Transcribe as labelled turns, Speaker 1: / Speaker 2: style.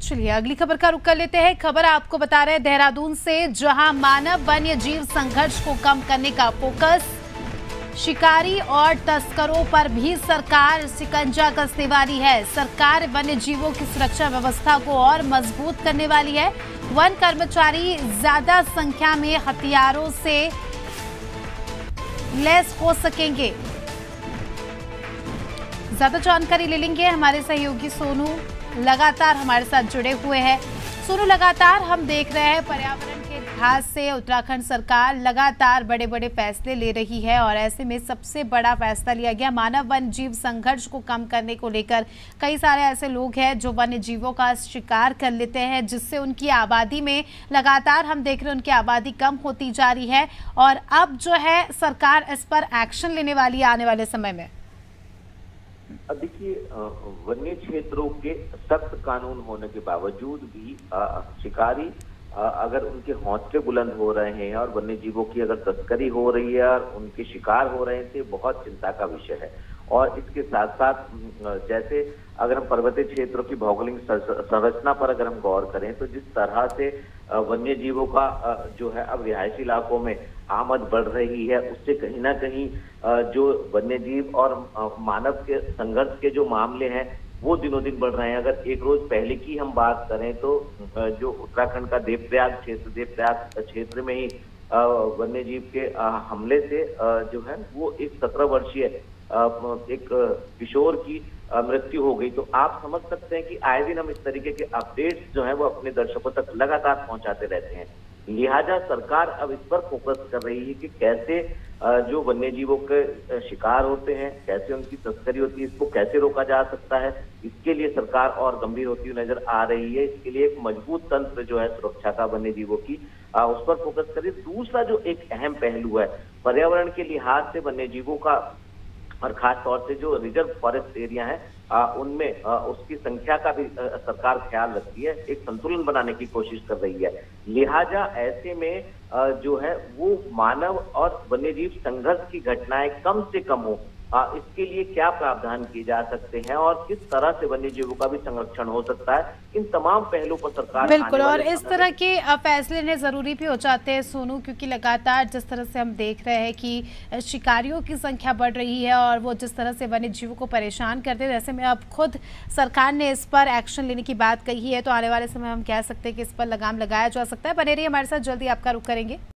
Speaker 1: चलिए अगली खबर का रुख कर लेते हैं। खबर आपको बता रहे हैं देहरादून से, जहां मानव वन्य जीव संघर्ष को कम करने का फोकस, शिकारी और तस्करों पर भी सरकार शिकंजा कसने वाली है। सरकार वन्य जीवों की सुरक्षा व्यवस्था को और मजबूत करने वाली है। वन कर्मचारी ज्यादा संख्या में हथियारों से लैस हो सकेंगे। ज्यादा जानकारी ले लेंगे हमारे सहयोगी सोनू, लगातार हमारे साथ जुड़े हुए हैं। सोनू, लगातार हम देख रहे हैं पर्यावरण के लिहाज से उत्तराखंड सरकार लगातार बड़े बड़े फैसले ले रही है और ऐसे में सबसे बड़ा फैसला लिया गया मानव वन्य जीव संघर्ष को कम करने को लेकर। कई सारे ऐसे लोग हैं जो वन्य जीवों का शिकार कर लेते हैं, जिससे उनकी आबादी में लगातार हम देख रहे हैं उनकी आबादी कम होती जा रही है और अब जो है सरकार इस पर एक्शन लेने वाली है आने वाले समय में।
Speaker 2: अब देखिए, वन्य क्षेत्रों के सख्त कानून होने के बावजूद भी शिकारी अगर उनके हौसले बुलंद हो रहे हैं और वन्य जीवों की अगर तस्करी हो रही है और उनके शिकार हो रहे हैं, तो बहुत चिंता का विषय है। और इसके साथ साथ जैसे अगर हम पर्वतीय क्षेत्रों की भौगोलिक संरचना पर अगर हम गौर करें, तो जिस तरह से वन्य जीवों का जो है अब रिहायशी इलाकों में आमद बढ़ रही है, उससे कहीं ना कहीं जो वन्य जीव और मानव के संघर्ष के जो मामले हैं वो दिनों दिन बढ़ रहे हैं। अगर एक रोज पहले की हम बात करें तो जो उत्तराखंड का देवप्रयाग क्षेत्र में ही वन्य जीव के हमले से जो है वो एक 17 वर्षीय एक किशोर की मृत्यु हो गई। तो आप समझ सकते हैं कि आए दिन हम इस तरीके के अपडेट्स जो है वो अपने दर्शकों तक लगातार पहुंचाते रहते हैं। लिहाजा सरकार अब इस पर फोकस कर रही है कि कैसे जो वन्य जीवों के शिकार होते हैं, कैसे उनकी तस्करी होती है, इसको कैसे रोका जा सकता है। इसके लिए सरकार और गंभीर होती हुई नजर आ रही है। इसके लिए एक मजबूत तंत्र जो है सुरक्षा का वन्य जीवों की, उस पर फोकस करिए। दूसरा जो एक अहम पहलू है पर्यावरण के लिहाज से वन्य जीवों का, और खास तौर से जो रिजर्व फॉरेस्ट एरिया है उनमें उसकी संख्या का भी सरकार ख्याल रखती है, एक संतुलन बनाने की कोशिश कर रही है। लिहाजा ऐसे में जो है वो मानव और वन्यजीव संघर्ष की घटनाएं कम से कम हो, इसके लिए क्या प्रावधान किए जा सकते हैं और किस तरह से वन्य जीवों का भी संरक्षण हो सकता है, इन तमाम पहलुओं पर सरकार
Speaker 1: बिल्कुल। और इस तरह के फैसले लेने जरूरी भी हो जाते हैं सोनू, क्योंकि लगातार जिस तरह से हम देख रहे हैं कि शिकारियों की संख्या बढ़ रही है और वो जिस तरह से वन्य जीवों को परेशान करते हैं, ऐसे में अब खुद सरकार ने इस पर एक्शन लेने की बात कही है। तो आने वाले समय हम कह सकते हैं कि इस पर लगाम लगाया जा सकता है। बने रहिए हमारे साथ, जल्दी आपका रुख करेंगे।